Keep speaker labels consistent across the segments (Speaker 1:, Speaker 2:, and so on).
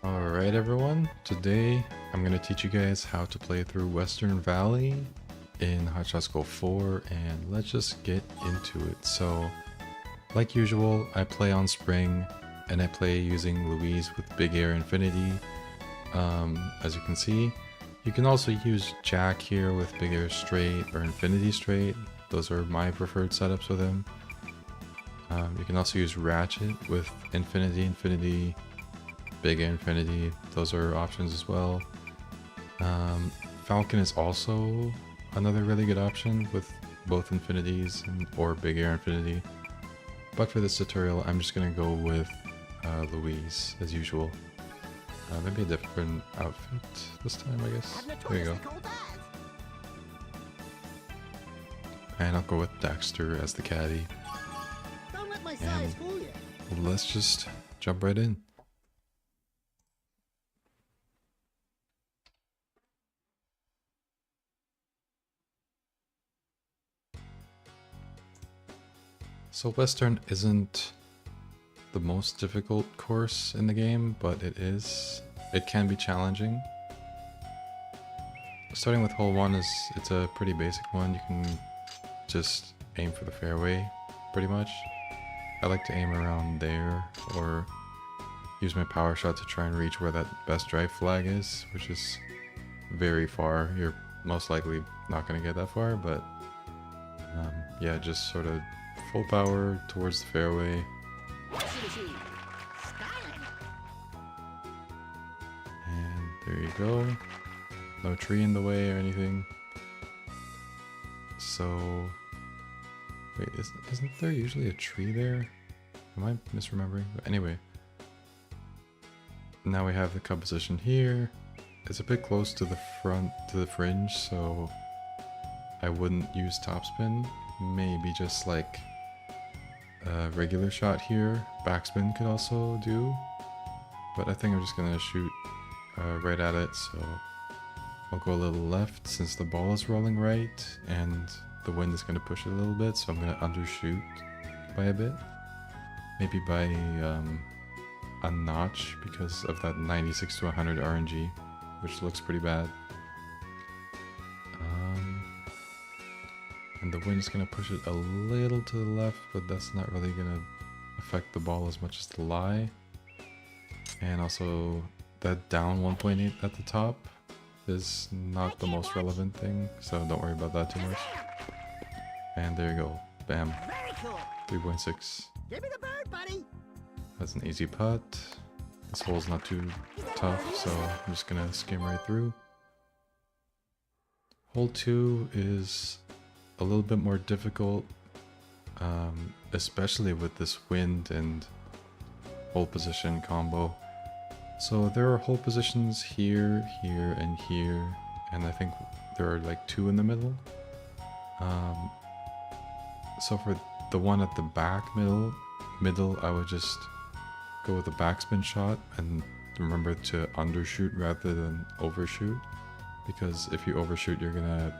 Speaker 1: Alright everyone, today I'm going to teach you guys how to play through Western Valley in Hot Shots Go 4, and let's just get into it. So, like usual, I play on Spring, and I play using Louise with Big Air Infinity, as you can see. You can also use Jack here with Big Air Straight or Infinity Straight. Those are my preferred setups with him. You can also use Ratchet with Infinity, Big Air Infinity. Those are options as well. Falcon is also another really good option with both Infinities or Big Air Infinity. But for this tutorial, I'm just going to go with Louise as usual. Maybe a different outfit this time, I guess. There you go. And I'll go with Dexter as the caddy.
Speaker 2: Don't let my size fool you.
Speaker 1: Let's just jump right in. So Western isn't the most difficult course in the game, but it can be challenging. Starting with hole 1 it's a pretty basic one. You can just aim for the fairway, pretty much. I like to aim around there, or use my power shot to try and reach where that best drive flag is, which is very far. You're most likely not going to get that far, but yeah, just sort of full power towards the fairway. And there you go. No tree in the way or anything. So, wait, isn't there usually a tree there? Am I misremembering? But anyway. Now we have the composition here. It's a bit close to the front, to the fringe, so I wouldn't use topspin. Maybe just like a regular shot here. Backspin could also do. But I think I'm just gonna shoot right at it, so I'll go a little left since the ball is rolling right and the wind is gonna push it a little bit, so I'm gonna undershoot by a bit. Maybe by a notch because of that 96 to 100 RNG, which looks pretty bad. And the wind's gonna push it a little to the left, but that's not really gonna affect the ball as much as the lie. And also that down 1.8 at the top is not the most relevant thing, so don't worry about that too much. And there you go. Bam. 3.6.
Speaker 2: Give me the bird, buddy.
Speaker 1: That's an easy putt. This hole's not too tough, so I'm just gonna skim right through. Hole 2 is a little bit more difficult, especially with this wind and hole position combo. So there are hole positions here, here, and here, and I think there are like 2 in the middle. So for the one at the back middle, I would just go with a backspin shot and remember to undershoot rather than overshoot, because if you overshoot, you're gonna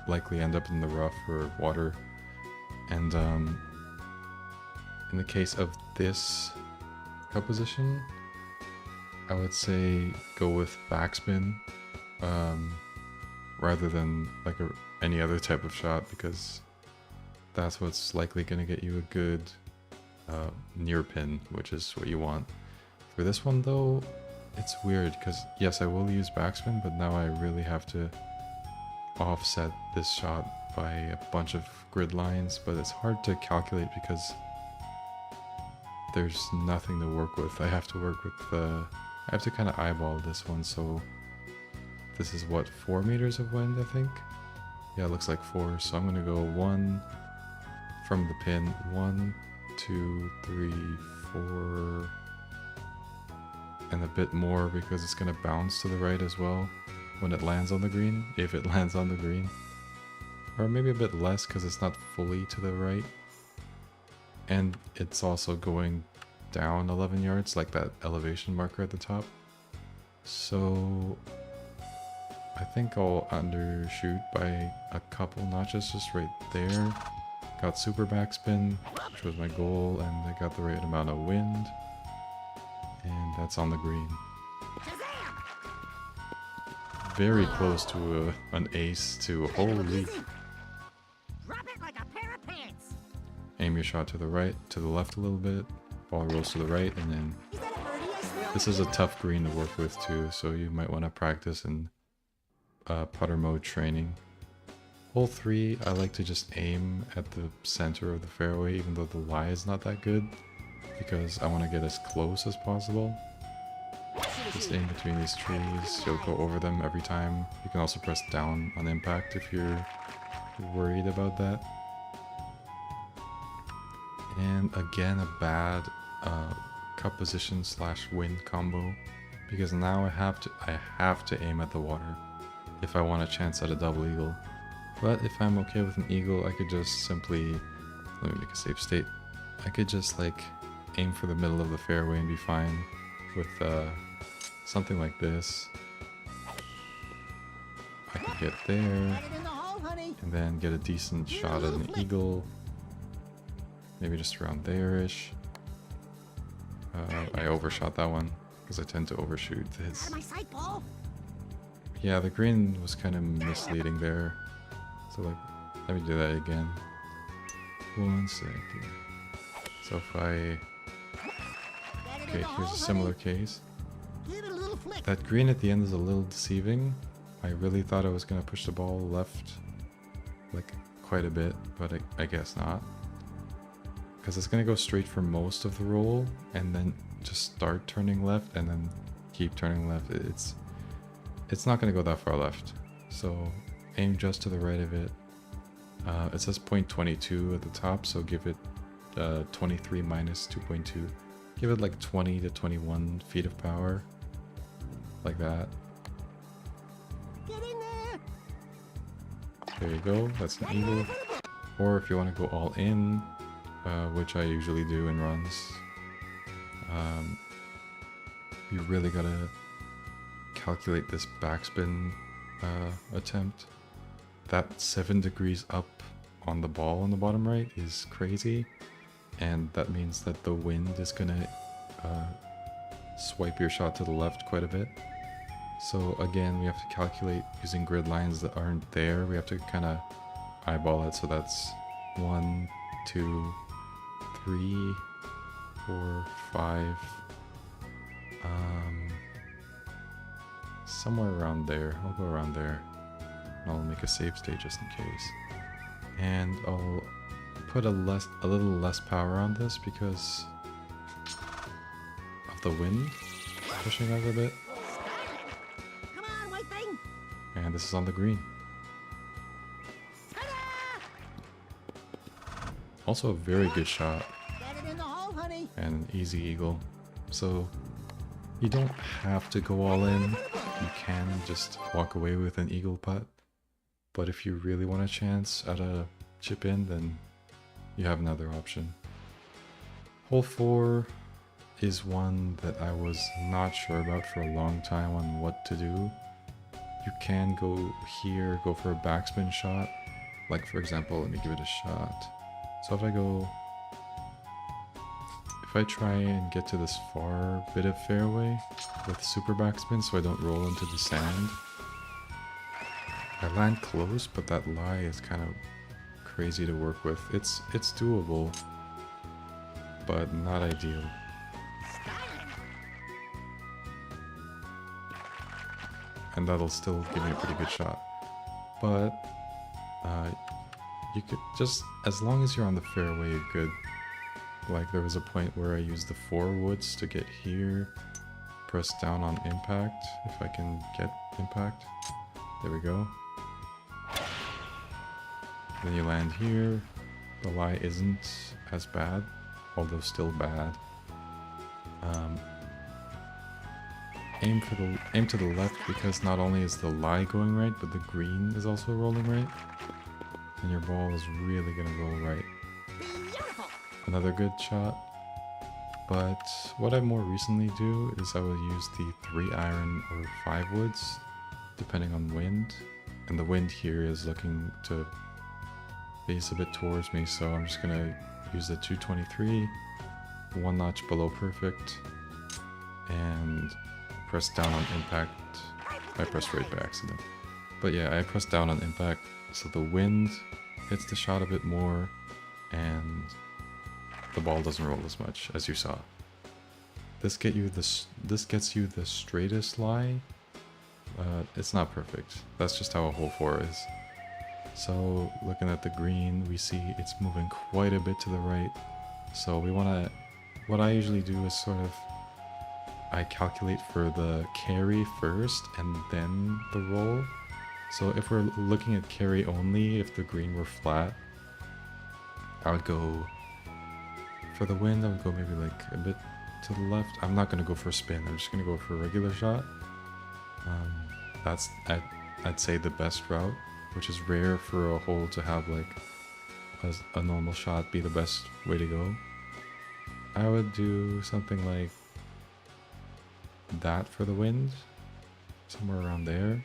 Speaker 1: likely end up in the rough or water. And in the case of this composition, I would say go with backspin rather than like any other type of shot, because that's what's likely going to get you a good near pin, which is what you want. For this one though, it's weird because yes, I will use backspin, but now I really have to offset this shot by a bunch of grid lines, but it's hard to calculate because there's nothing to work with. I have to work with I have to kind of eyeball this one. So this is what, 4 meters of wind, I think? Yeah, it looks like 4. So I'm gonna go 1 from the pin. 1, 2, 3, 4, and a bit more because it's gonna bounce to the right as well when it lands on the green, if it lands on the green. Or maybe a bit less because it's not fully to the right. And it's also going down 11 yards, like that elevation marker at the top. So I think I'll undershoot by a couple notches just right there. Got super backspin, which was my goal, and I got the right amount of wind. And that's on the green. Very close to an ace to holy.
Speaker 2: Drop it like a pair of pants.
Speaker 1: Aim your shot to the right, to the left a little bit. Ball rolls to the right, and then
Speaker 2: Is that a birdie I smell?
Speaker 1: this is a tough green to work with too, so you might want to practice in putter mode training. Hole 3, I like to just aim at the center of the fairway, even though the lie is not that good, because I want to get as close as possible. Just aim between these trees, you'll go over them every time. You can also press down on impact if you're worried about that. And again, a bad cup position / wind combo, because now I have to aim at the water if I want a chance at a double eagle. But if I'm okay with an eagle, I could just simply, let me make a safe state, I could just like aim for the middle of the fairway and be fine with something like this. I could get there
Speaker 2: Get it in the hole, honey.
Speaker 1: and then get a decent shot at an eagle, maybe just around there-ish. I overshot that one because I tend to overshoot
Speaker 2: Out
Speaker 1: his.
Speaker 2: of my sight, ball.
Speaker 1: Yeah, the green was kind of misleading there. So like, let me do that again. One second. So if I,
Speaker 2: Get it in
Speaker 1: okay,
Speaker 2: the
Speaker 1: here's
Speaker 2: hole,
Speaker 1: a similar
Speaker 2: honey.
Speaker 1: case.
Speaker 2: Give it a little flick.
Speaker 1: That green at the end is a little deceiving. I really thought I was gonna push the ball left, like quite a bit, but I guess not. Because it's gonna go straight for most of the roll, and then just start turning left, and then keep turning left. It's not gonna go that far left. So aim just to the right of it. It says 0.22 at the top, so give it 23 minus 2.2. Give it like 20 to 21 feet of power, like that.
Speaker 2: Get in there.
Speaker 1: There you go, that's an eagle. Or if you want to go all in, which I usually do in runs, you really gotta calculate this backspin attempt. That 7 degrees up on the ball on the bottom right is crazy, and that means that the wind is gonna swipe your shot to the left quite a bit. So again, we have to calculate using grid lines that aren't there. We have to kind of eyeball it. So that's 1, 2, 3, 4, 5, somewhere around there. I'll go around there. And I'll make a save state just in case. And I'll put a little less power on this because of the wind pushing over a bit.
Speaker 2: Come on, white thing.
Speaker 1: And this is on the green.
Speaker 2: Ta-da!
Speaker 1: Also a very good shot
Speaker 2: Get it in the hole, honey.
Speaker 1: and an easy eagle. So you don't have to go all in. You can just walk away with an eagle putt. But if you really want a chance at a chip in, then you have another option. Hole 4 is one that I was not sure about for a long time on what to do. You can go here, go for a backspin shot. Like for example, let me give it a shot. So if I try and get to this far bit of fairway with super backspin so I don't roll into the sand, I land close, but that lie is kind of crazy to work with. It's doable, but not ideal. And that'll still give me a pretty good shot. But you could just, as long as you're on the fairway, you're good. Like there was a point where I used the 4 woods to get here, press down on impact, if I can get impact. There we go. Then you land here. The lie isn't as bad, although still bad. Aim to the left because not only is the lie going right, but the green is also rolling right, and your ball is really gonna roll right.
Speaker 2: Beautiful.
Speaker 1: Another good shot. But what I more recently do is I will use the 3-iron or 5 woods, depending on wind. And the wind here is looking to face a bit towards me, so I'm just gonna use the 223, 1 notch below perfect, and pressed down on impact. I pressed right by accident. But yeah, I pressed down on impact, so the wind hits the shot a bit more, and the ball doesn't roll as much as you saw. This gets you the straightest lie. It's not perfect. That's just how a hole 4 is. So looking at the green, we see it's moving quite a bit to the right. So we want to, what I usually do is sort of, I calculate for the carry first and then the roll. So if we're looking at carry only, if the green were flat, I would go, for the wind, I would go maybe like a bit to the left. I'm not going to go for a spin, I'm just going to go for a regular shot. That's, I'd say, the best route, which is rare for a hole to have like a normal shot be the best way to go. I would do something like that for the wind, somewhere around there.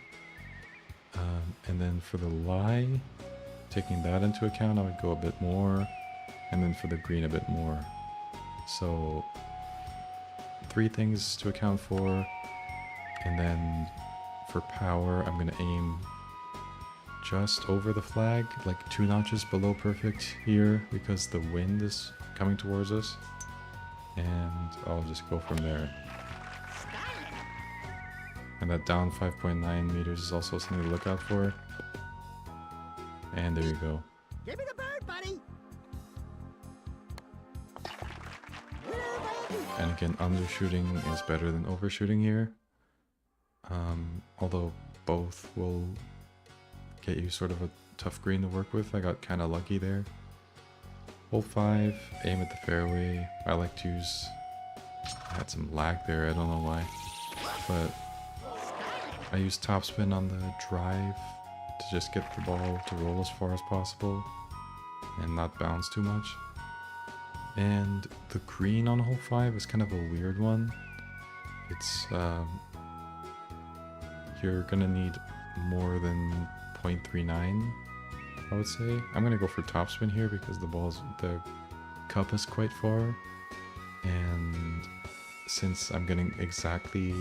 Speaker 1: And then for the lie, taking that into account, I would go a bit more, and then for the green a bit more. So 3 things to account for, and then for power, I'm gonna aim just over the flag, like 2 notches below perfect here, because the wind is coming towards us, and I'll just go from there. And that down 5.9 meters is also something to look out for. And there you go.
Speaker 2: Give me the bird, buddy.
Speaker 1: And again, undershooting is better than overshooting here. Although both will get you sort of a tough green to work with. I got kind of lucky there. Hole 5, aim at the fairway. I like to use... I had some lag there, I don't know why. But I use topspin on the drive to just get the ball to roll as far as possible and not bounce too much. And the green on hole 5 is kind of a weird one. It's you're gonna need more than 0.39, I would say. I'm gonna go for topspin here because the cup is quite far, and since I'm getting exactly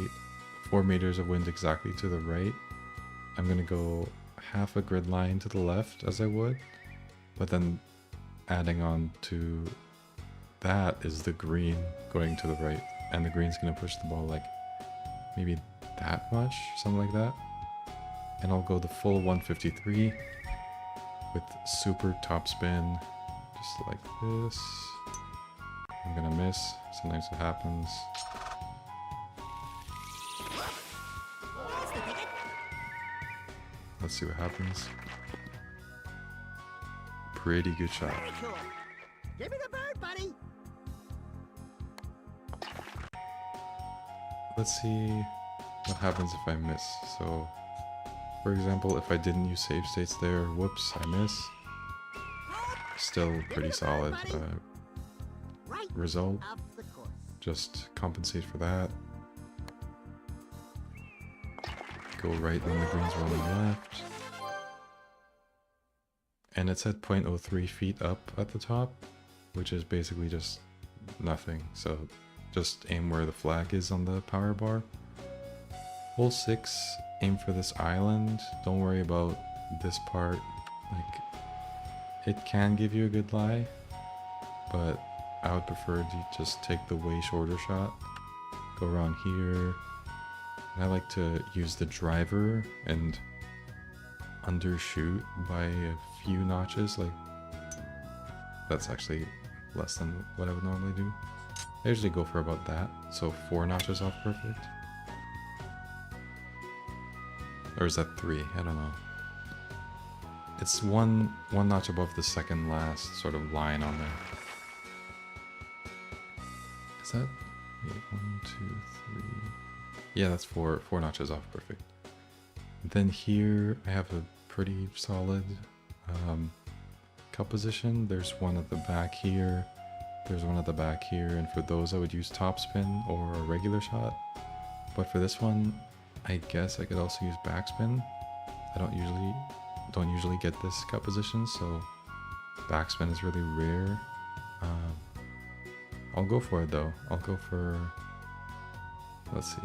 Speaker 1: 4 meters of wind exactly to the right, I'm gonna go half a grid line to the left as I would, but then adding on to that is the green going to the right, and the green's gonna push the ball like maybe that much, something like that. And I'll go the full 153 with super topspin, just like this. I'm gonna miss, sometimes it happens. Let's see what happens. Pretty good shot.
Speaker 2: Very cool. Give me the bird, buddy.
Speaker 1: Let's see what happens if I miss. So, for example, if I didn't use save states there, whoops, I miss. Still pretty solid
Speaker 2: Right
Speaker 1: result.
Speaker 2: off the course.
Speaker 1: Just compensate for that. Go right when the green's rolling left. And it's at 0.03 feet up at the top, which is basically just nothing. So just aim where the flag is on the power bar. Hole 6, aim for this island. Don't worry about this part. Like, it can give you a good lie, but I would prefer to just take the way shorter shot. Go around here. And I like to use the driver and undershoot by a few notches. Like, that's actually less than what I would normally do. I usually go for about that, so 4 notches off perfect. Or is that 3? I don't know. It's one notch above the second last sort of line on there. Is that... Wait, 1, 2, 3... Yeah, that's 4 notches off perfect. Then here I have a pretty solid cup position. There's one at the back here. There's one at the back here, and for those I would use topspin or a regular shot. But for this one, I guess I could also use backspin. I don't usually get this cup position, so backspin is really rare. I'll go for it though. I'll go for, let's see,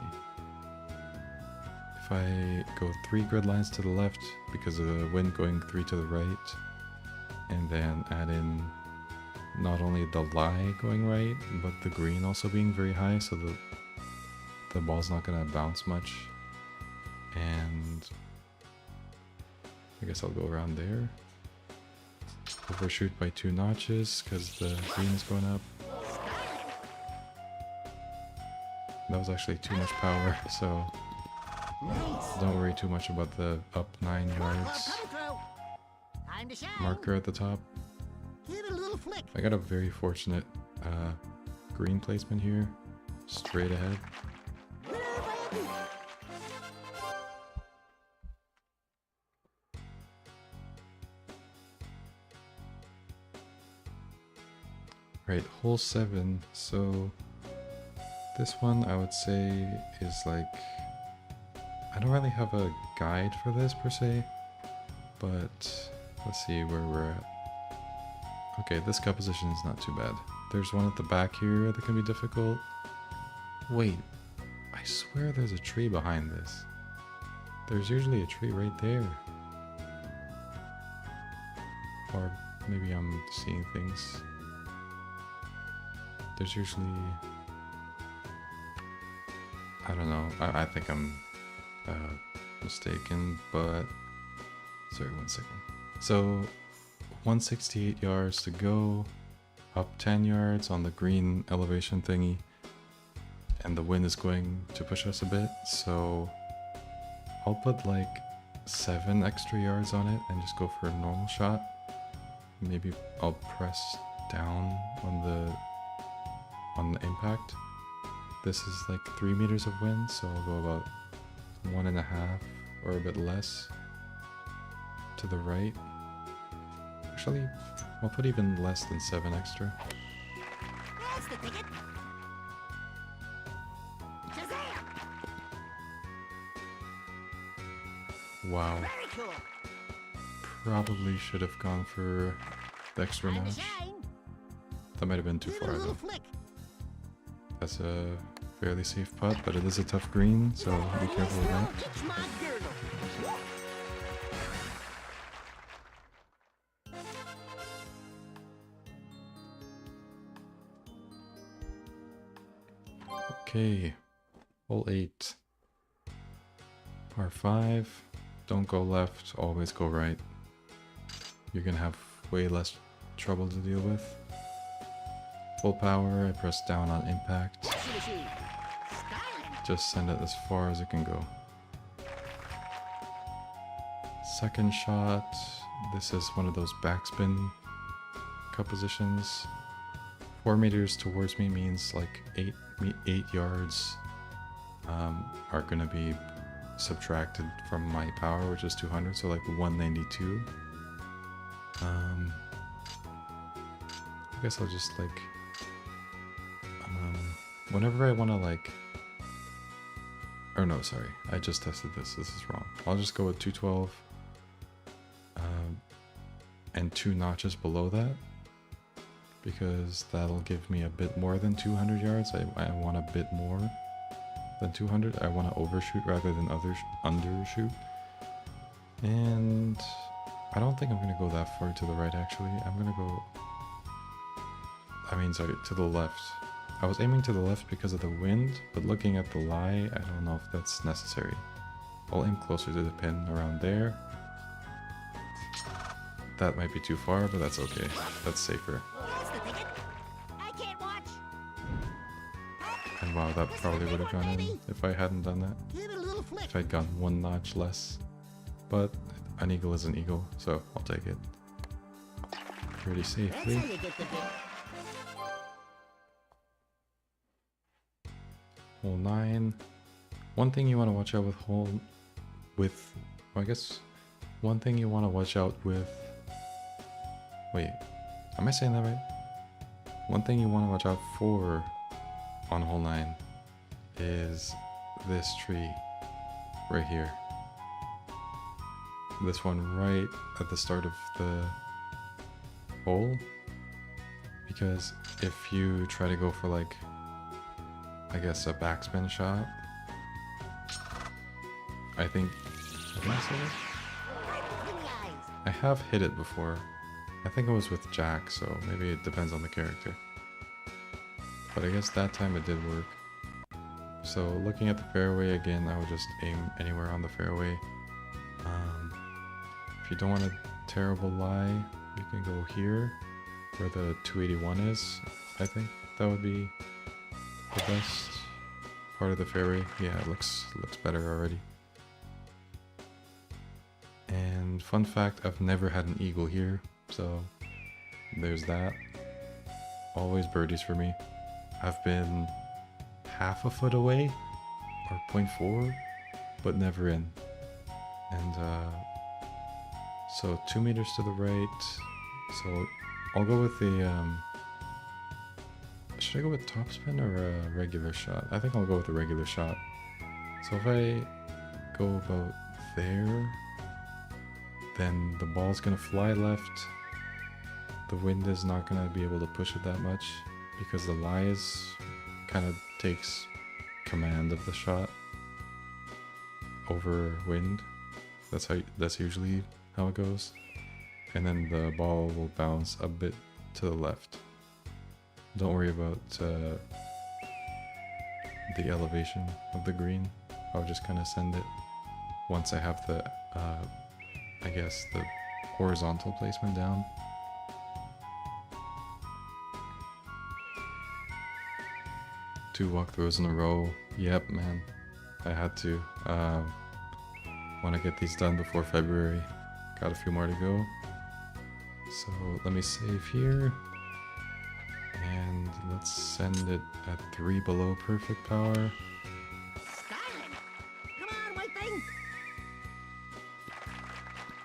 Speaker 1: if I go 3 grid lines to the left because of the wind going 3 to the right, and then add in not only the lie going right, but the green also being very high, so the ball's not gonna bounce much. And I guess I'll go around there. Overshoot by 2 notches because the green is going up. That was actually too much power, so don't worry too much about the up 9 yards
Speaker 2: Time to shine.
Speaker 1: marker at the top.
Speaker 2: Give it a little flick.
Speaker 1: I got a very fortunate green placement here, straight ahead. Right, hole 7. So this one I would say is like, I don't really have a guide for this per se, but let's see where we're at. Okay, this cut position is not too bad. There's one at the back here that can be difficult. Wait, I swear there's a tree behind this. There's usually a tree right there. Or maybe I'm seeing things. There's usually... I don't know. I think I'm mistaken, but... Sorry, 1 second. So, 168 yards to go. Up 10 yards on the green elevation thingy. And the wind is going to push us a bit, so... I'll put like 7 extra yards on it and just go for a normal shot. Maybe I'll press down on the impact. This is like 3 meters of wind, so I'll go about 1.5 or a bit less to the right. Actually, I'll put even less than 7 extra.
Speaker 2: That's the ticket. Shazam!
Speaker 1: Wow.
Speaker 2: Very cool.
Speaker 1: Probably should have gone for the extra
Speaker 2: Time to
Speaker 1: notch.
Speaker 2: shine.
Speaker 1: That might have been too
Speaker 2: Give it
Speaker 1: far
Speaker 2: a little
Speaker 1: though.
Speaker 2: flick.
Speaker 1: That's a fairly safe putt, but it is a tough green, so be careful with that.
Speaker 2: It's my girdle.
Speaker 1: Okay, hole 8. Par 5. Don't go left, always go right. You're gonna have way less trouble to deal with. Full power, I press down on impact.
Speaker 2: Styling.
Speaker 1: Just send it as far as it can go. Second shot, this is one of those backspin cut positions. 4 meters towards me means like 8 yards are gonna be subtracted from my power, which is 200, so like 192. I guess I'll just like whenever I want to like, or no, sorry, I just tested this is wrong. I'll just go with 212 and 2 notches below that, because that'll give me a bit more than 200 yards. I want a bit more than 200. I want to overshoot rather than undershoot. And I don't think I'm going to go that far to the right actually. I'm going to go, sorry, to the left. I was aiming to the left because of the wind, but looking at the lie, I don't know if that's necessary. I'll aim closer to the pin around there. That might be too far, but that's okay. That's safer.
Speaker 2: That's the ticket. I can't watch.
Speaker 1: And wow, that probably would have gone in if I hadn't done that.
Speaker 2: Give it a little flick.
Speaker 1: If I'd gone 1 notch less. But an eagle is an eagle, so I'll take it. Pretty
Speaker 2: That's
Speaker 1: safely.
Speaker 2: how you get the bit.
Speaker 1: Hole 9. One thing you want to watch out with, well, I guess one thing you want to watch out with, wait, am I saying that right? One thing you want to watch out for on hole 9 is this tree right here. This one right at the start of the hole, because if you try to go for like, I guess a backspin shot, I think so.
Speaker 2: Right between the eyes.
Speaker 1: I have hit it before. I think it was with Jack, so maybe it depends on the character. But I guess that time it did work. So looking at the fairway again, I would just aim anywhere on the fairway. If you don't want a terrible lie, you can go here, where the 281 is. I think that would be the best part of the fairway. Yeah, it looks better already. And fun fact, I've never had an eagle here, so there's that. Always birdies for me. I've been half a foot away, or 0.4, but never in. And so 2 meters to the right. So I'll go with the should I go with topspin or a regular shot? I think I'll go with a regular shot. So if I go about there, then the ball's gonna fly left. The wind is not gonna be able to push it that much because the lie is kind of takes command of the shot over wind. That's usually how it goes. And then the ball will bounce a bit to the left. Don't worry about the elevation of the green. I'll just kind of send it once I have the I guess the horizontal placement down. Two walkthroughs in a row. Yep, man. I had to. Want to get these done before February. Got a few more to go. So let me save here. And let's send it at 3 below perfect power.
Speaker 2: Styling. Come on, white thing.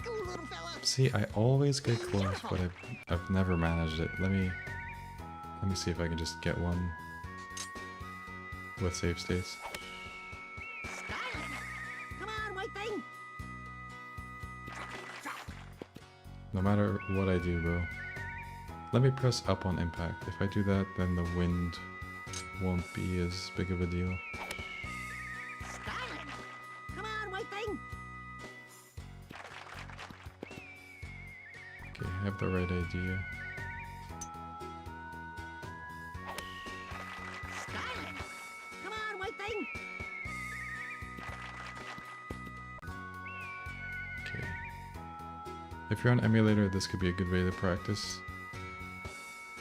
Speaker 2: Go, little fella.
Speaker 1: See, I always get close, but I've never managed it. Let me see if I can just get one with save states.
Speaker 2: Styling. Come on, white thing.
Speaker 1: No matter what I do, bro. Let me press up on impact. If I do that, then the wind won't be as big of a deal.
Speaker 2: Styling. Come on, white thing.
Speaker 1: Okay, I have the right idea.
Speaker 2: Styling. Come on, white thing.
Speaker 1: Okay. If you're on emulator, this could be a good way to practice.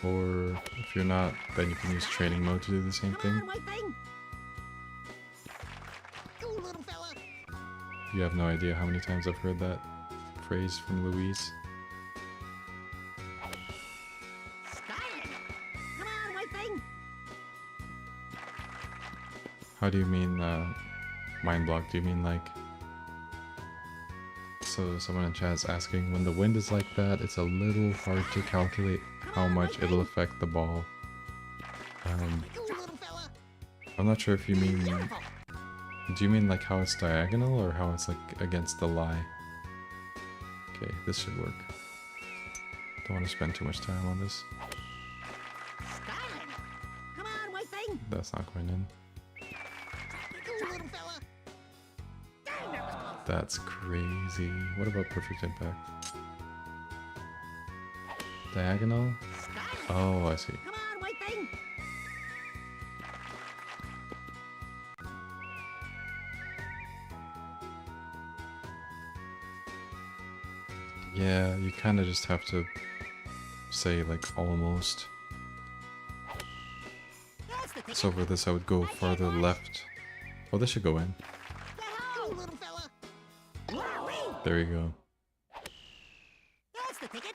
Speaker 1: Or if you're not, then you can use training mode to do the same
Speaker 2: Come
Speaker 1: thing.
Speaker 2: on, white thing. Go, little fella.
Speaker 1: You have no idea how many times I've heard that phrase from Louise.
Speaker 2: Styling. Come on, white thing.
Speaker 1: How do you mean mind block? Do you mean like... So someone in chat is asking, when the wind is like that, it's a little hard to calculate how much it'll affect the ball.
Speaker 2: Go, little fella.
Speaker 1: I'm not sure if you mean...
Speaker 2: Beautiful.
Speaker 1: Do you mean like how it's diagonal or how it's like against the lie? Okay, this should work. Don't want to spend too much time on this.
Speaker 2: Styling. Come on, white thing.
Speaker 1: That's not going in.
Speaker 2: Go, little fella. Dang, that was close.
Speaker 1: That's crazy. What about perfect impact? Diagonal?
Speaker 2: Styling.
Speaker 1: Oh, I see.
Speaker 2: Come on, white thing.
Speaker 1: Yeah, you kind of just have to say like almost.
Speaker 2: That's the ticket.
Speaker 1: So for this I would go farther left. Oh, this should go in.
Speaker 2: Go, little fella. Wowee.
Speaker 1: There you go.
Speaker 2: That's the ticket.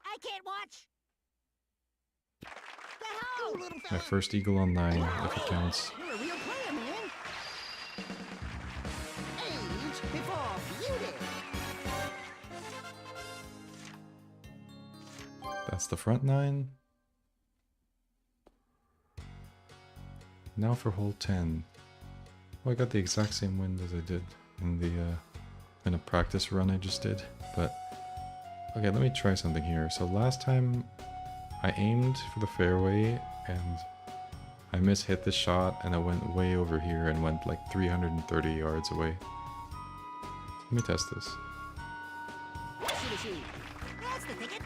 Speaker 2: I can't watch. Go, little
Speaker 1: My
Speaker 2: fella.
Speaker 1: first eagle on 9, if it counts.
Speaker 2: You're a real player, man. Age before beauty.
Speaker 1: That's the front 9. Now for hole 10. Well, I got the exact same wind as I did in a practice run I just did. But okay, let me try something here. So last time I aimed for the fairway and I mishit the shot and it went way over here and went like 330 yards away. Let me test this.
Speaker 2: Shooty shoo. That's the ticket.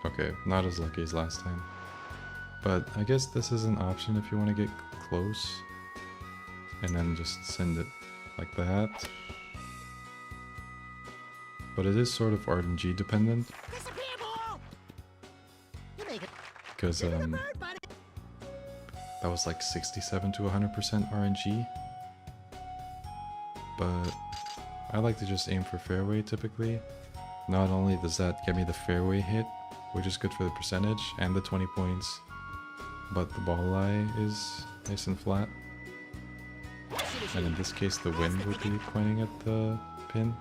Speaker 1: Okay, not as lucky as last time. But I guess this is an option if you want to get close. And then just send it like that. But it is sort of RNG dependent.
Speaker 2: Disappear, ball. You make it.
Speaker 1: Because
Speaker 2: Give me the bird, buddy.
Speaker 1: that was like 67 to 100% RNG. But I like to just aim for fairway typically. Not only does that get me the fairway hit, which is good for the percentage and the 20 points, but the ball lie is nice and flat. And in this case the wind would be pointing at the pin.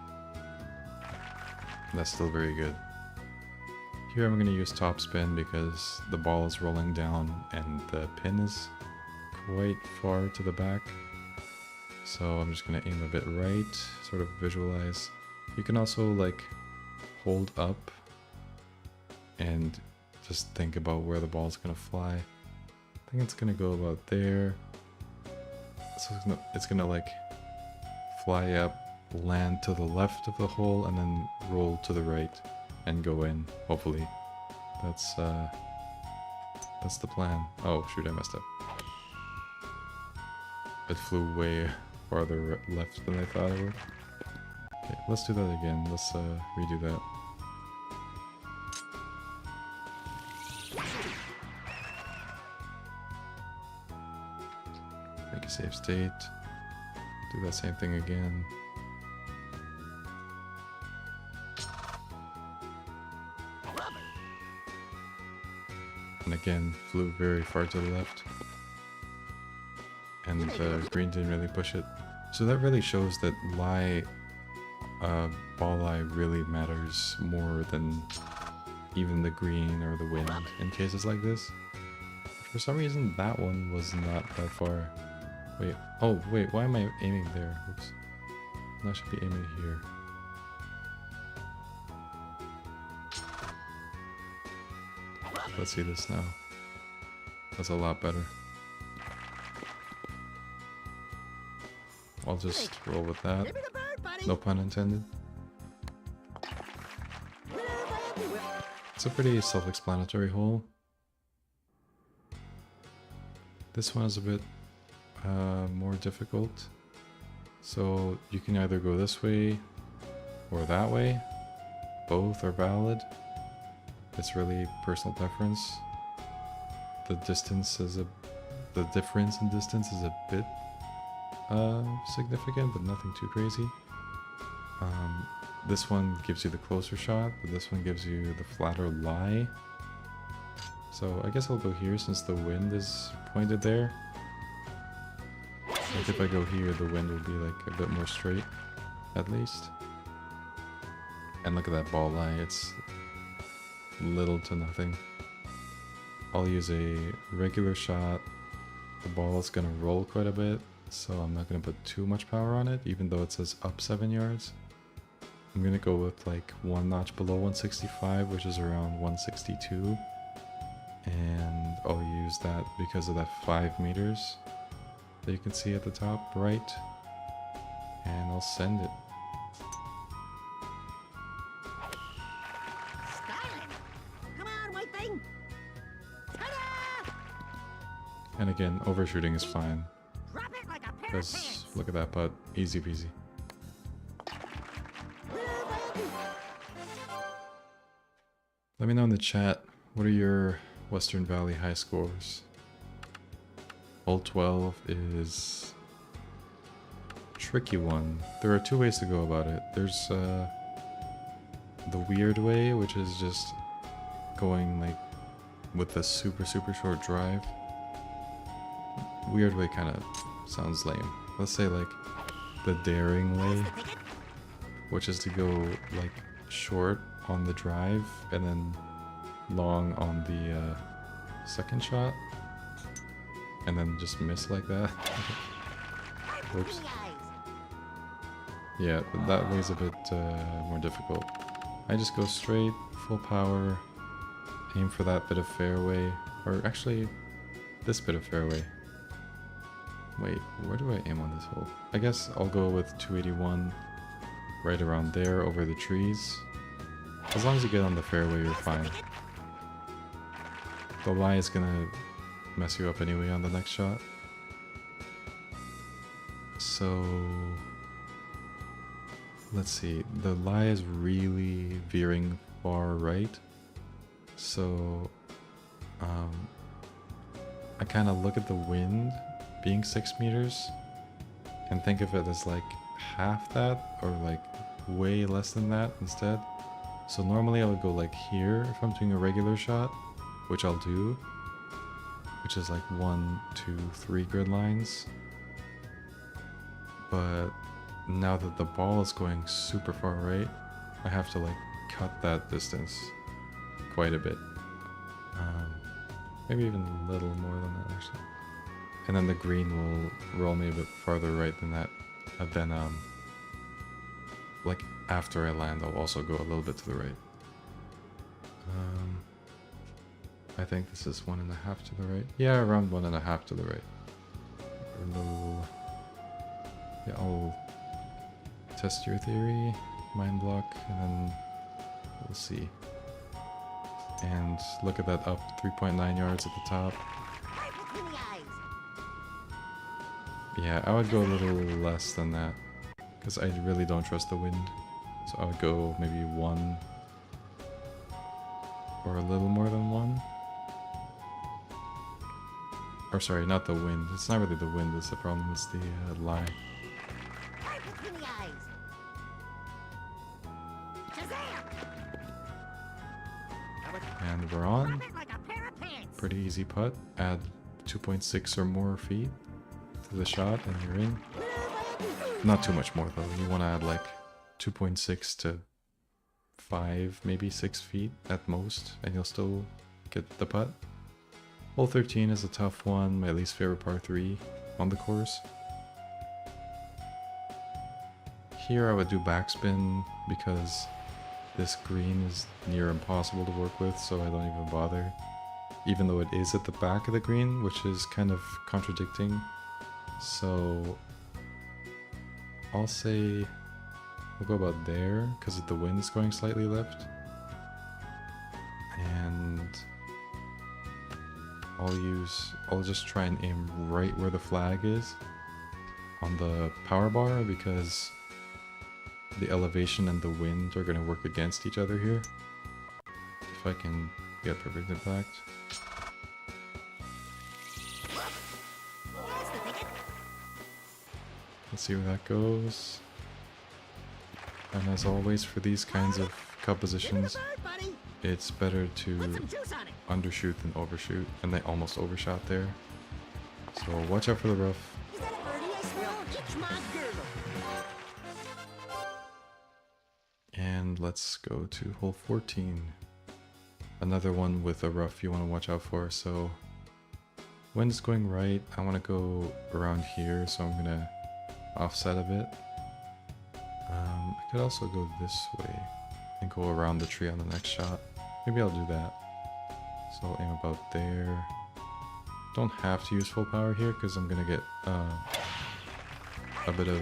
Speaker 1: That's still very good. Here I'm going to use top spin because the ball is rolling down and the pin is quite far to the back. So I'm just going to aim a bit right, sort of visualize. You can also like hold up and just think about where the ball is going to fly. I think it's going to go about there. So it's gonna like fly up, land to the left of the hole, and then roll to the right and go in, hopefully. That's the plan. Oh shoot, I messed up. It flew way farther left than I thought it would. Okay, let's do that again. Let's redo that. Make a safe state. Do that same thing again. And again, flew very far to the left. And the green didn't really push it. So that really shows that ball lie really matters more than even the green or the wind in cases like this. For some reason, that one was not that far. Wait, oh wait, why am I aiming there? Oops. I should be aiming here. Let's see this now. That's a lot better. I'll just roll with that.
Speaker 2: Give me the bird, buddy.
Speaker 1: No pun intended. It's a pretty self-explanatory hole. This one is a bit more difficult. So you can either go this way or that way. Both are valid. It's really personal preference. The difference in distance is a bit significant, but nothing too crazy. This one gives you the closer shot, but this one gives you the flatter lie. So I guess I'll go here since the wind is pointed there. Like if I go here, the wind will be like a bit more straight, at least. And look at that ball lie, it's little to nothing. I'll use a regular shot. The ball is gonna roll quite a bit, so I'm not gonna put too much power on it, even though it says up 7 yards. I'm gonna go with like one notch below 165, which is around 162. And I'll use that because of that 5 meters that you can see at the top right. And I'll send it.
Speaker 2: Styling. Come on, white thing. Ta-da!
Speaker 1: And again, overshooting is fine.
Speaker 2: Drop it like a pair of
Speaker 1: Because
Speaker 2: pants.
Speaker 1: look at that putt, easy peasy. Let me know in the chat, what are your Western Valley high scores? Hole 12 is a tricky one. There are 2 ways to go about it. There's the weird way, which is just going like with a super short drive. Weird way kind of sounds lame. Let's say like the daring way, which is to go like short on the drive and then long on the second shot and then just miss like that. Oops. Yeah, that way's a bit more difficult. I just go straight, full power, aim for that bit of fairway, or actually this bit of fairway. Wait, where do I aim on this hole? I guess I'll go with 281 right around there over the trees. As long as you get on the fairway, you're fine. The lie is gonna mess you up anyway on the next shot. So let's see, the lie is really veering far right. So I kind of look at the wind being 6 meters and think of it as like half that or like way less than that instead. So normally I would go like here if I'm doing a regular shot, which I'll do, which is like 1, 2, 3 grid lines. But now that the ball is going super far right, I have to like cut that distance quite a bit. Maybe even a little more than that actually. And then the green will roll me a bit farther right than that. And then like after I land, I'll also go a little bit to the right. I think this is 1.5 to the right. Yeah, around 1.5 to the right. Or a little... Yeah, I'll test your theory, mind block, and then we'll see. And look at that up 3.9 yards at the top.
Speaker 2: Right between the eyes.
Speaker 1: Yeah, I would go a little less than that, because I really don't trust the wind. So I would go maybe 1, or a little more than 1. Or sorry, not the wind. It's not really the wind that's the problem, it's the lie.
Speaker 2: Right between the eyes. Shazam!
Speaker 1: And we're on.
Speaker 2: Drop it like a pair of pants.
Speaker 1: Pretty easy putt. Add 2.6 or more feet to the shot and you're in. Not too much more though. You want to add like 2.6 to 5, maybe 6 feet at most, and you'll still get the putt. Hole 13 is a tough one, my least favorite par 3 on the course. Here I would do backspin because this green is near impossible to work with, so I don't even bother. Even though it is at the back of the green, which is kind of contradicting. So I'll say we'll go about there because the wind is going slightly left. And I'll just try and aim right where the flag is on the power bar because the elevation and the wind are going to work against each other here. If I can get perfect impact.
Speaker 2: That's the ticket.
Speaker 1: Let's see where that goes. And as always for these kinds of compositions,
Speaker 2: Give me the bird, buddy.
Speaker 1: it's better to
Speaker 2: Put some juice on it.
Speaker 1: undershoot than overshoot, and they almost overshot there. So watch out for the rough.
Speaker 2: Is that a birdie I smell? Itch my girdle.
Speaker 1: And let's go to hole 14. Another one with a rough you want to watch out for. So wind's going right. I want to go around here, so I'm gonna offset a bit. I could also go this way and go around the tree on the next shot. Maybe I'll do that. So I'll aim about there. Don't have to use full power here because I'm gonna get a bit of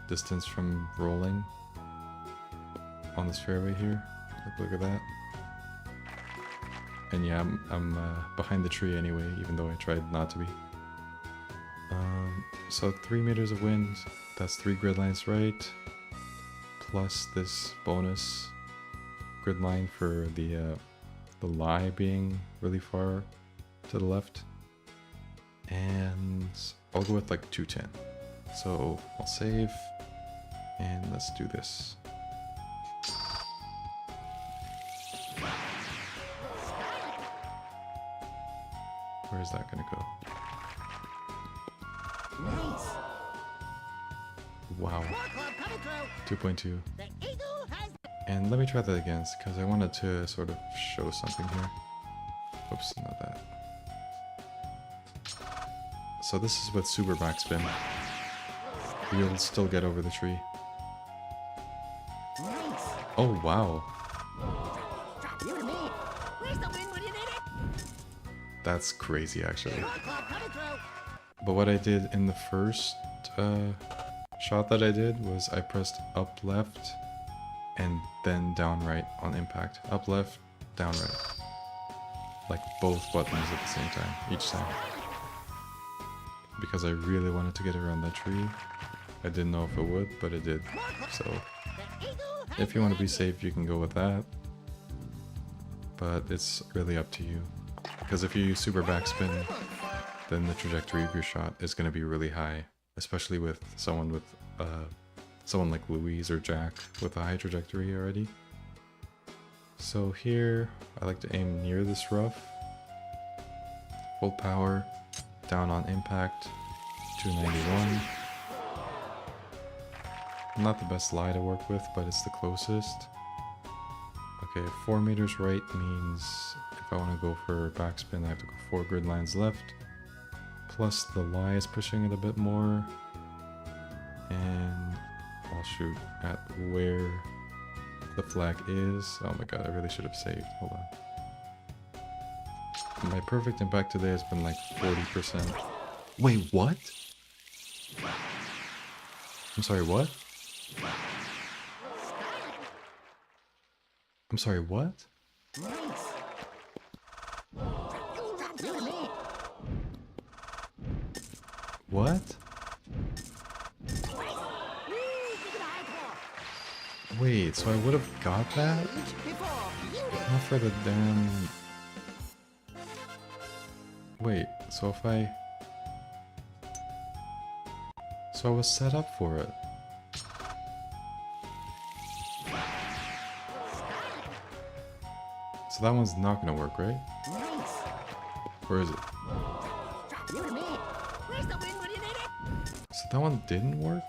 Speaker 1: distance from rolling on this fairway here. Look at that. And yeah, I'm behind the tree anyway, even though I tried not to be. So 3 meters of wind, that's 3 grid lines right, plus this bonus grid line for the lie being really far to the left. And I'll go with like 210. So I'll save, and let's do this. Where's that gonna go?
Speaker 2: Nice.
Speaker 1: Wow,
Speaker 2: More club coming through.
Speaker 1: 2.2.
Speaker 2: The eagle has the...
Speaker 1: And let me try that again, because I wanted to sort of show something here. Oops, not that. So this is with super backspin. You'll still get over the tree.
Speaker 2: Nice.
Speaker 1: Oh, wow.
Speaker 2: Drop you to me. Where's the wind when you need it?
Speaker 1: That's crazy, actually.
Speaker 2: Club coming through.
Speaker 1: But what I did in the first shot that I did was I pressed up left and then down right on impact. Up left, down right. Like both buttons at the same time, each time. Because I really wanted to get around that tree. I didn't know if it would, but it did. So
Speaker 2: The eagle has
Speaker 1: if you want to be
Speaker 2: landed.
Speaker 1: safe, you can go with that. But it's really up to you. Because if you use super backspin, then the trajectory of your shot is going to be really high. Especially with someone like Louise or Jack with a high trajectory already. So here, I like to aim near this rough. Full power, down on impact, 291. Not the best lie to work with, but it's the closest. Okay, 4 meters right means if I want to go for backspin, I have to go 4 grid lines left. Plus the lie is pushing it a bit more. And I'll shoot at where the flag is. Oh my god, I really should have saved. Hold on. My perfect impact today has been like 40%. Wait, what? I'm sorry, what? I'm sorry, what?
Speaker 2: Nice. You and me.
Speaker 1: What?
Speaker 2: Whee! Give it a high claw.
Speaker 1: Wait, so I would have got that?
Speaker 2: Before you did.
Speaker 1: Not for the damn... Wait, so if I... So I was set up for it. So that one's not gonna work, right?
Speaker 2: Nice.
Speaker 1: Or is it?
Speaker 2: You and me. Where's the wind when you need it?
Speaker 1: So that one didn't work?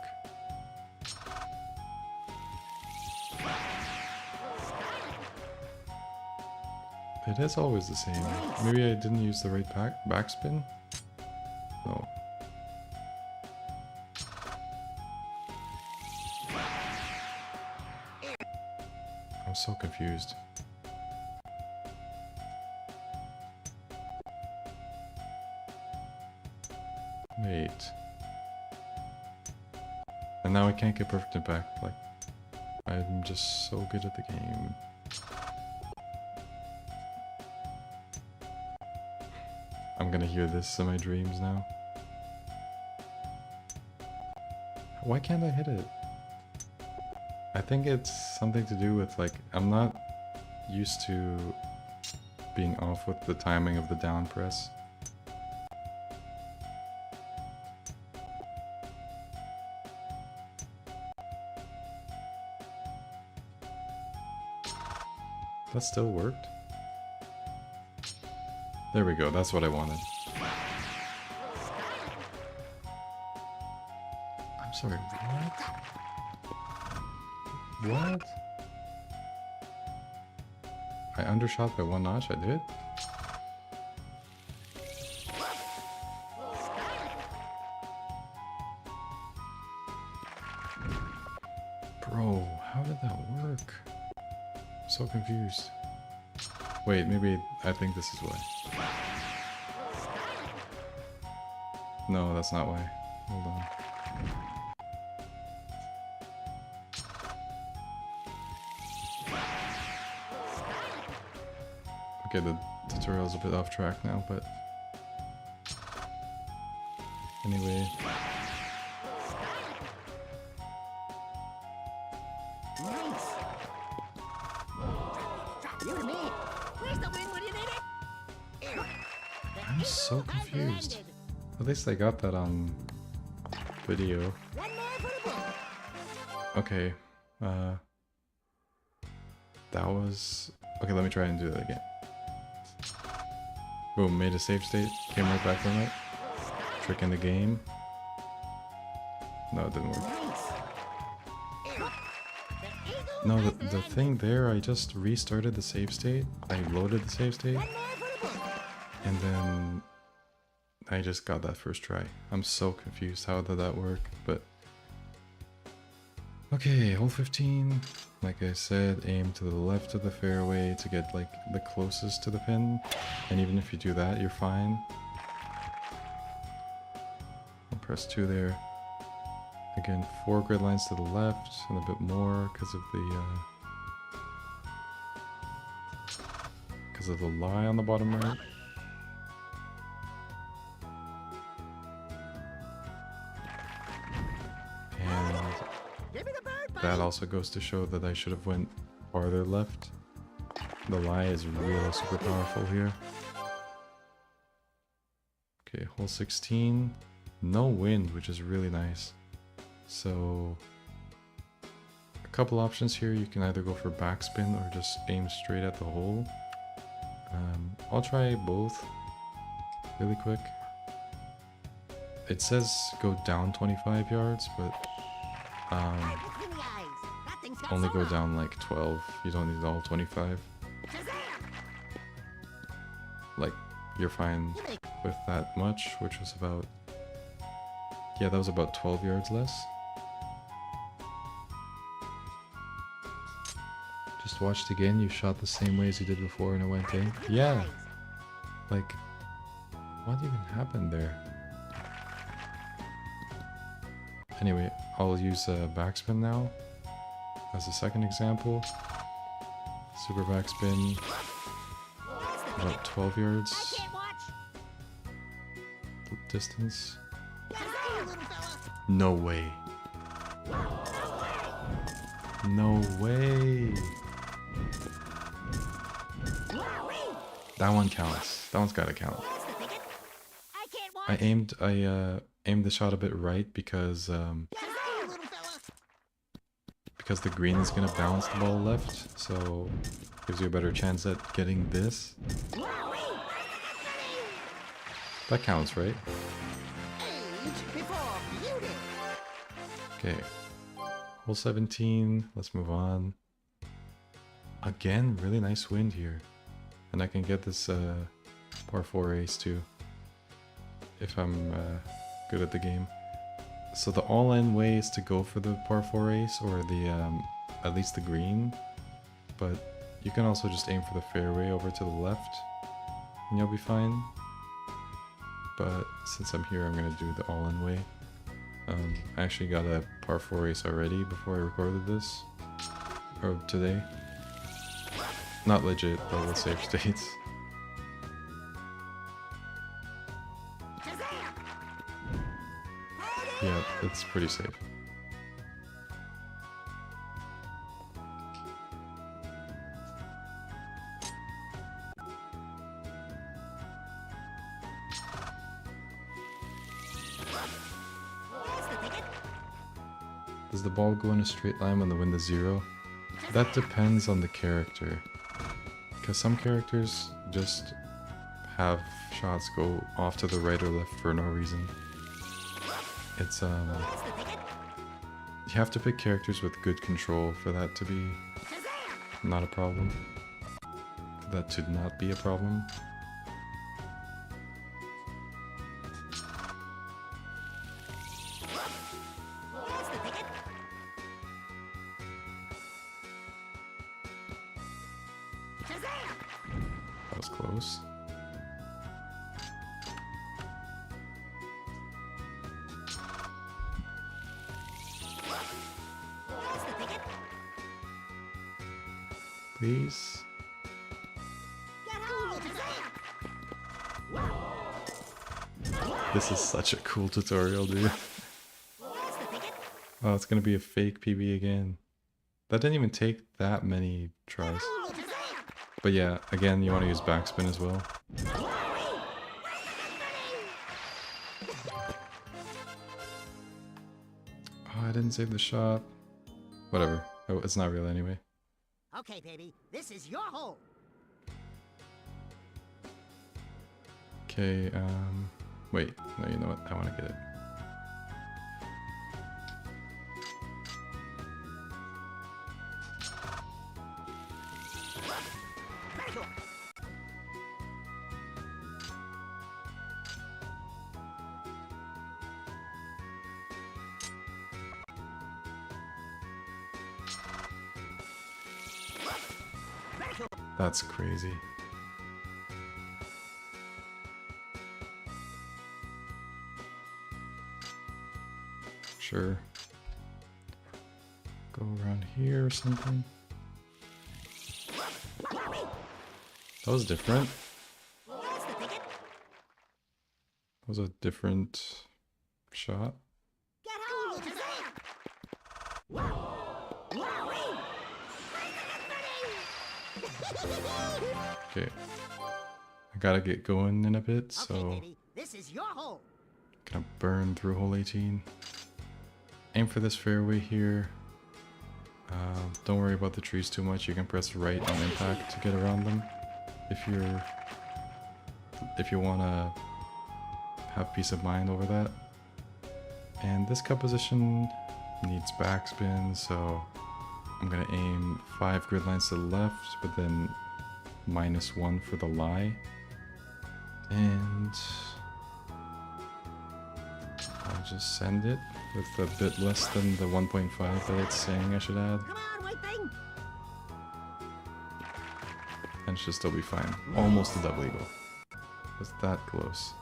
Speaker 1: It is always the same. Maybe I didn't use the right backspin? No. I'm so confused. Wait. And now I can't get perfect impact. Like, I'm just so good at the game. I'm gonna hear this in my dreams now. Why can't I hit it? I think it's something to do with, like, I'm not used to being off with the timing of the down press. That still worked? There we go, that's what I wanted. I'm sorry, what? What? I undershot by 1 notch, I did? Bro, how did that work? I'm so confused. Wait, maybe I think this is why. No, that's not why. Hold on. Okay, the tutorial's a bit off track now, but... Anyway.
Speaker 2: Nice. You and me. Where's the wind when you need it?
Speaker 1: I'm so confused. At least I got that on video.
Speaker 2: One more for the book.
Speaker 1: Okay, that was... Okay, let me try and do that again. Boom, made a save state, came right back from it. Trick in the game. No, it didn't work.
Speaker 2: Nice.
Speaker 1: No, the thing there, I just restarted the save state. I loaded the save state,
Speaker 2: One more for the book.
Speaker 1: and then I just got that first try. I'm so confused. How did that work? But okay, hole 15. Like I said, aim to the left of the fairway to get like the closest to the pin. And even if you do that, you're fine. I'll press 2 there. Again, 4 grid lines to the left and a bit more because of the lie on the bottom right. And
Speaker 2: Give me the bird, buddy.
Speaker 1: that also goes to show that I should have went farther left. The lie is really super powerful here. Okay, hole 16. No wind, which is really nice. So, a couple options here. You can either go for backspin or just aim straight at the hole. I'll try both really quick. It says go down 25 yards, but
Speaker 2: Hey, look in the eyes. That thing's got
Speaker 1: only go
Speaker 2: sonar.
Speaker 1: down like 12. You don't need all 25.
Speaker 2: Shazam!
Speaker 1: Like, you're fine
Speaker 2: You make
Speaker 1: with that much, which was about... Yeah, that was about 12 yards less. Just watched again, you shot the same way as you did before and it went in. Yeah, like, what even happened there? Anyway, I'll use backspin now as a second example. Super backspin, about 12
Speaker 2: I
Speaker 1: yards
Speaker 2: can't watch.
Speaker 1: distance.
Speaker 2: Shazam, little fella.
Speaker 1: No way. No way.
Speaker 2: Wowee.
Speaker 1: That one counts. That one's gotta count.
Speaker 2: That's the ticket. I can't watch.
Speaker 1: I aimed the shot a bit right because
Speaker 2: Shazam, little fella.
Speaker 1: because the green is gonna bounce the ball left, so gives you a better chance at getting this.
Speaker 2: Wowee.
Speaker 1: That counts, right?
Speaker 2: Age before beauty.
Speaker 1: Okay. Hole 17. Let's move on. Again, really nice wind here, and I can get this par 4 ace too if I'm good at the game. So the all-in way is to go for the par 4 ace or the at least the green, but you can also just aim for the fairway over to the left and you'll be fine. But since I'm here, I'm gonna do the all-in way. I actually got a par 4 ace already before I recorded this, or today. Not legit, but with safe states.
Speaker 2: Shazam.
Speaker 1: Yeah, it's pretty safe.
Speaker 2: That's the ticket.
Speaker 1: Does the ball go in a straight line when the wind is 0? That depends on the character. Because some characters just have shots go off to the right or left for no reason. It's
Speaker 2: That's the ticket.
Speaker 1: you have to pick characters with good control for that to be
Speaker 2: Shazam.
Speaker 1: not a problem. For that to not be a problem.
Speaker 2: That's the ticket. Shazam.
Speaker 1: That was close.
Speaker 2: That's the ticket.
Speaker 1: Please.
Speaker 2: Get hold, Shazam.
Speaker 1: This is such a cool tutorial, dude.
Speaker 2: That's the ticket.
Speaker 1: Oh, it's gonna be a fake PB again. That didn't even take that many tries.
Speaker 2: Hold, Shazam.
Speaker 1: But yeah, again, you want to use backspin as well. Oh, I didn't save the shot. Whatever. Oh, it's not real anyway.
Speaker 2: Okay, baby, this is your hole.
Speaker 1: Okay, wait. No, you know what? I want to get it.
Speaker 2: Very cool.
Speaker 1: That's crazy. Sure. Go around here or something. That was different.
Speaker 2: That's the ticket.
Speaker 1: That was a different shot.
Speaker 2: Get home, Shazam! Wow! Wowee!
Speaker 1: Okay. I gotta get going in a bit,
Speaker 2: Okay,
Speaker 1: so
Speaker 2: baby, this is your hole.
Speaker 1: gonna burn through hole 18. Aim for this fairway here. Don't worry about the trees too much. You can press right on impact to get around them. If you wanna have peace of mind over that. And this cut position needs backspin, so I'm gonna aim 5 grid lines to the left, but then -1 for the lie. And I'll just send it with a bit less than the 1.5 that it's saying I should add.
Speaker 2: Come on, white thing.
Speaker 1: And it should still be fine. Almost a double eagle. It's that close.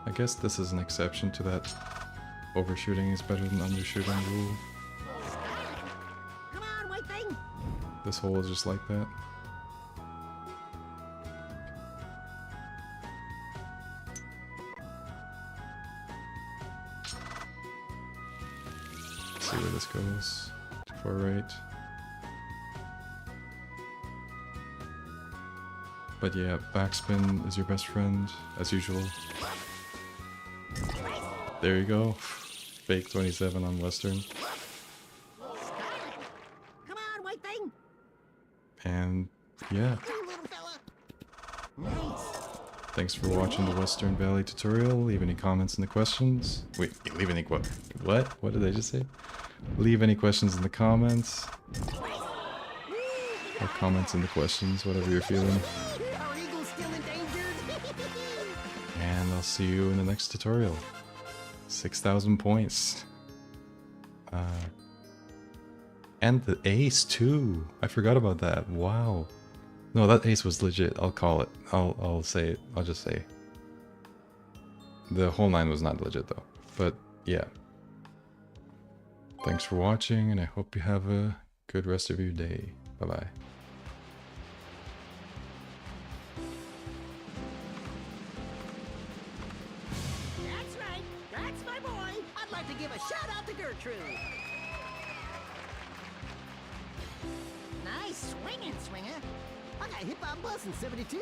Speaker 1: I guess this is an exception to that overshooting is better than undershooting rule.
Speaker 2: Come on, white thing.
Speaker 1: This hole is just like that. Let's see where this goes. Too far right. But yeah, backspin is your best friend, as usual. There you go. Fake 27 on Western.
Speaker 2: Come on, white thing.
Speaker 1: And yeah,
Speaker 2: You little fella. Nice.
Speaker 1: thanks for watching the Western Valley tutorial. Leave any comments in the questions. Wait, leave any what? What did I just say? Leave any questions in the comments. Or comments in the questions, whatever you're feeling.
Speaker 2: Our eagle's still endangered.
Speaker 1: And I'll see you in the next tutorial. 6,000 points. And the ace too. I forgot about that. Wow. No, that ace was legit. I'll call it. I'll say it. I'll just say. The whole 9 was not legit though. But yeah. Thanks for watching, and I hope you have a good rest of your day. Bye bye.
Speaker 2: That's right. That's my boy. I'd like to give a shout out to Gertrude. Nice swinging, swinger. I got hit by a bus in 72.